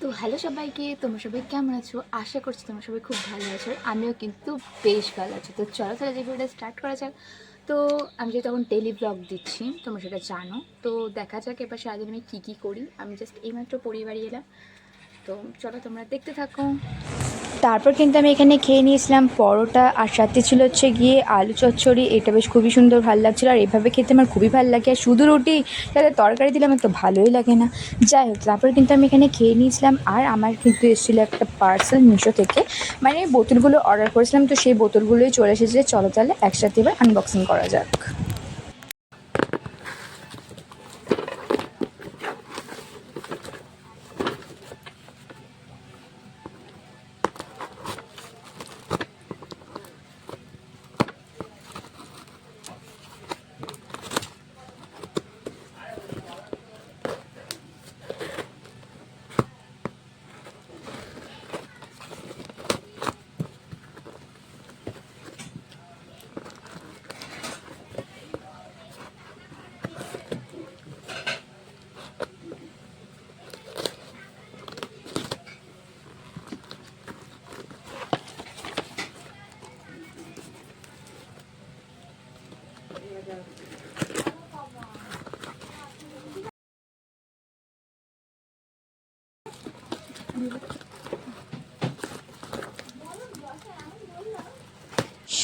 তো হ্যালো সবাইকে, তোমরা সবাই কেমন আছো? আশা করছি তোমরা সবাই খুব ভালো আছো। আর আমিও কিন্তু বেশ ভালো আছি। তো চলো তাহলে যে ভিডিওটা স্টার্ট করা যাক। তো আমি যেহেতু এখন ডেলি ব্লগ দিচ্ছি, তোমরা সেটা জানো। তো দেখা যাক এবার সারাদিন আমি কী করি। আমি জাস্ট এইমাত্র পরিবারে এলাম। তো চলো তোমরা দেখতে থাকো। তারপর কিন্তু আমি এখানে খেয়ে নিয়েছিলাম পরোটা, আর সাথে ছিল হচ্ছে গিয়ে আলু চচ্চড়ি। এটা বেশ খুবই সুন্দর, ভালো লাগছিলো। আর এভাবে খেতে আমার খুবই ভালো লাগে। আর শুধু রুটি তাহলে তরকারি দিলে আমার তো ভালোই লাগে না। যাই হোক, তারপরে কিন্তু আমি এখানে খেয়ে নিয়েছিলাম। আর আমার কিন্তু এসেছিলো একটা পার্সেল মিশো থেকে, মানে বোতলগুলো অর্ডার করেছিলাম। তো সেই বোতলগুলোই চলে এসেছে। চলো তাহলে একসাথে এবার আনবক্সিং করা যাক।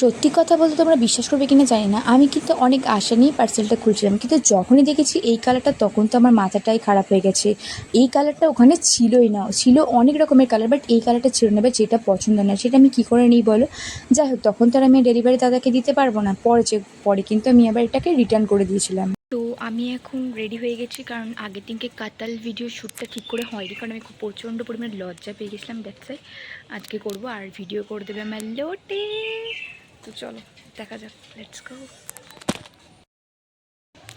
সত্যি কথা বলতে তোমরা বিশ্বাস করবে কিনা জানি না, আমি কিন্তু অনেক আশা নিয়ে পার্সেলটা খুলছিলাম, কিন্তু যখনই দেখেছি এই কালারটা তখন তো আমার মাথাটাই খারাপ হয়ে গেছে। এই কালারটা ওখানে ছিলই না, ছিল অনেক রকমের কালার, বাট এই কালারটা ছিল না। বাট যেটা পছন্দ না সেটা আমি কী করে নিই বলো? যাই হোক, তখন তো আর আমি ডেলিভারি দাদাকে দিতে পারবো না। পরে কিন্তু আমি আবার এটাকে রিটার্ন করে দিয়েছিলাম। তো আমি এখন রেডি হয়ে গেছি, কারণ আগের দিনকে কাতাল ভিডিও শ্যুটটা ঠিক করে হয়নি, কারণ আমি খুব প্রচণ্ড পরিমাণে লজ্জা পেয়ে গেছিলাম। দ্যাটস ওয়াই আজকে করবো। আর ভিডিও করে দেবে আমার লোটে। তো চলো দেখা যাক, লেটস গো।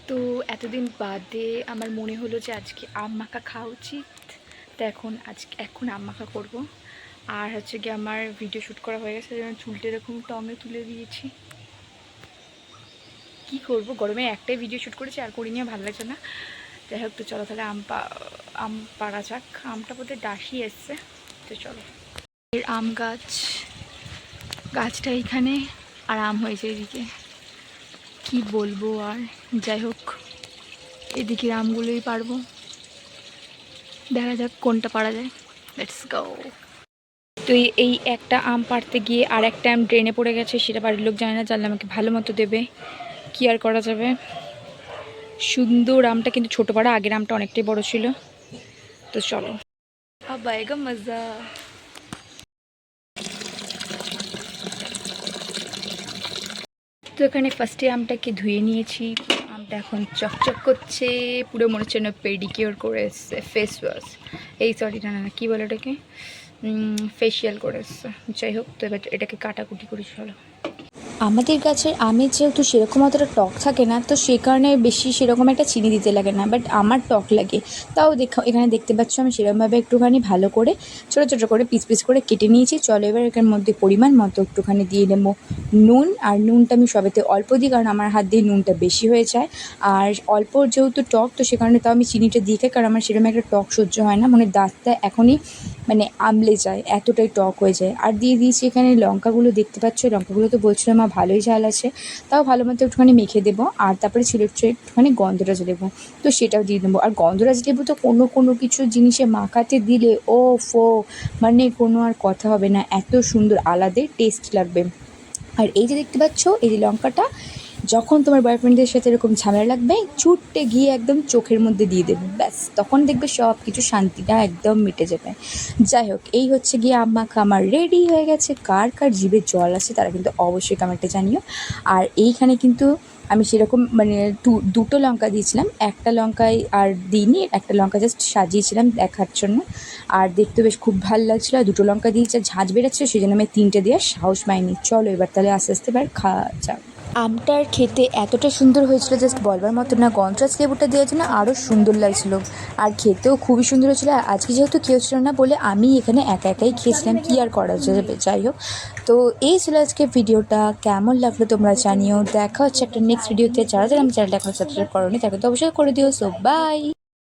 তো এতদিন বাদে আমার মনে হলো যে আজকে আম মাখা খাওয়া উচিত। তো এখন আম মাখা করবো। আর হচ্ছে গিয়ে আমার ভিডিও শ্যুট করা হয়ে গেছে, যেমন চুলটা এরকম টঙে তুলে দিয়েছি। কি করব, গরমে একটাই ভিডিও শ্যুট করেছি, আর করি নিয়ে ভালো লাগছে না। যাই হোক, তো চলো তাহলে আম পাড়া যাক। আমটা বোধহয় ডাসি এসছে। তো চলো, এর আম গাছটা এইখানে, আর আম হয়েছে এদিকে। কি বলবো আর, যাই হোক এদিকে আমগুলোই পারবো। দেখা যাক কোনটা পারা যায়। Let's go. তো এই একটা আম পাড়তে গিয়ে আর একটা আম ড্রেনে পড়ে গেছে, সেটা বাড়ির লোক জানে না, জানলে আমাকে ভালো মতো দেবে। কি আর করা যাবে। সুন্দর আমটা কিন্তু ছোট পাড়া, আগের আমটা অনেকটাই বড় ছিল। তো চলো, अब आएगा मज़ा। তো এখানে ফার্স্টে আমটাকে ধুয়ে নিয়েছি। আমটা এখন চকচক করছে, পুরো মনে হচ্ছে না পেডিকিওর করে এসছে, ফেস ওয়াশ, এই সরি না না কী বলে এটাকে, ফেসিয়াল করে এসছে। যাই হোক, তো এবার এটাকে কাটাকুটি করি। চলো। আমাদের গাছের আমের যেহেতু সেরকম অতটা টক থাকে না, তো সেই কারণে বেশি সেরকম একটা চিনি দিতে লাগে না, বাট আমার টক লাগে। তাও এখানে দেখতে পাচ্ছ আমি সেরকমভাবে একটুখানি ভালো করে ছোটো ছোটো করে পিস করে কেটে নিয়েছি। চলো এবার এখানের মধ্যে পরিমাণ মতো একটুখানি দিয়ে নেবো নুন। আর নুনটা আমি সবেতে অল্প দিই, কারণ আমার হাত দিয়ে নুনটা বেশি হয়ে যায়। আর অল্প যেহেতু টক, তো সে কারণে তাও আমি চিনিটা দিয়ে খাই, কারণ আমার সেরকম একটা টক সহ্য হয় না, মানে দাঁতটা এখনই মানে আমলে যায়, এতটাই টক হয়ে যায়। আর দিয়ে দিয়েছি এখানে লঙ্কাগুলো, দেখতে পাচ্ছ লঙ্কাগুলো তো বলছিলাম আমার ভালোই ঝাল আছে, তাও ভালো মতো একটুখানি মেখে দেবো। আর তারপরে ছিল একটুখানি গন্ধরাজ লেবু, তো সেটাও দিয়ে দেবো। আর গন্ধরাজ লেবু তো কোনো কিছু জিনিসে মাখাতে দিলে ও ফো, মানে কোনো আর কথা হবে না, এত সুন্দর আলাদা টেস্ট লাগবে। আর এই যে দেখতে পাচ্ছ, এই যে লঙ্কাটা, যখন তোমার বয়ফ্রেন্ডদের সাথে এরকম ঝামেলা লাগবে, ছুটতে গিয়ে একদম চোখের মধ্যে দিয়ে দেবে, ব্যাস তখন দেখবে সব কিছু শান্তিটা একদম মিটে যাবে। যাই হোক, এই হচ্ছে গিয়ে আম মাখা আমার রেডি হয়ে গেছে। কার কার জিভে জল আছে তারা কিন্তু অবশ্যই কমেন্টে জানিও। আর এইখানে কিন্তু আমি সেরকম মানে দুটো লঙ্কা দিয়েছিলাম, একটা লঙ্কায় আর দিইনি, একটা লঙ্কা জাস্ট সাজিয়েছিলাম দেখার জন্য। আর দেখতে বেশ খুব ভালো লাগছিলো। আর দুটো লঙ্কা দিয়েছে, ঝাঁঝ বেরোচ্ছে, সেই জন্য আমি 3টে দেওয়ার সাহস পাইনি। চলো এবার তাহলে আস্তে আস্তে এবার খাওয়া যাক। আমটার খেতে এতটা সুন্দর হয়েছিল, জাস্ট বলবার মতো না। গন্ধরাজ লেবুটা দেওয়ার জন্য আরও সুন্দর লাগছিলো, আর খেতেও খুবই সুন্দর হয়েছিল। আর আজকে যেহেতু কেউ ছিল না বলে আমি এখানে একাই খেয়েছিলাম, কী আর করা যাবে। যাই হোক, তো এই ছিল আজকে ভিডিওটা। কেমন লাগলো তোমরা জানিও। দেখা হচ্ছে একটা নেক্সট ভিডিওতে। যারা আমার চ্যানেলটা এখন সাবস্ক্রাইব করোনি তাকে তো অবশ্যই করে দিও। So by.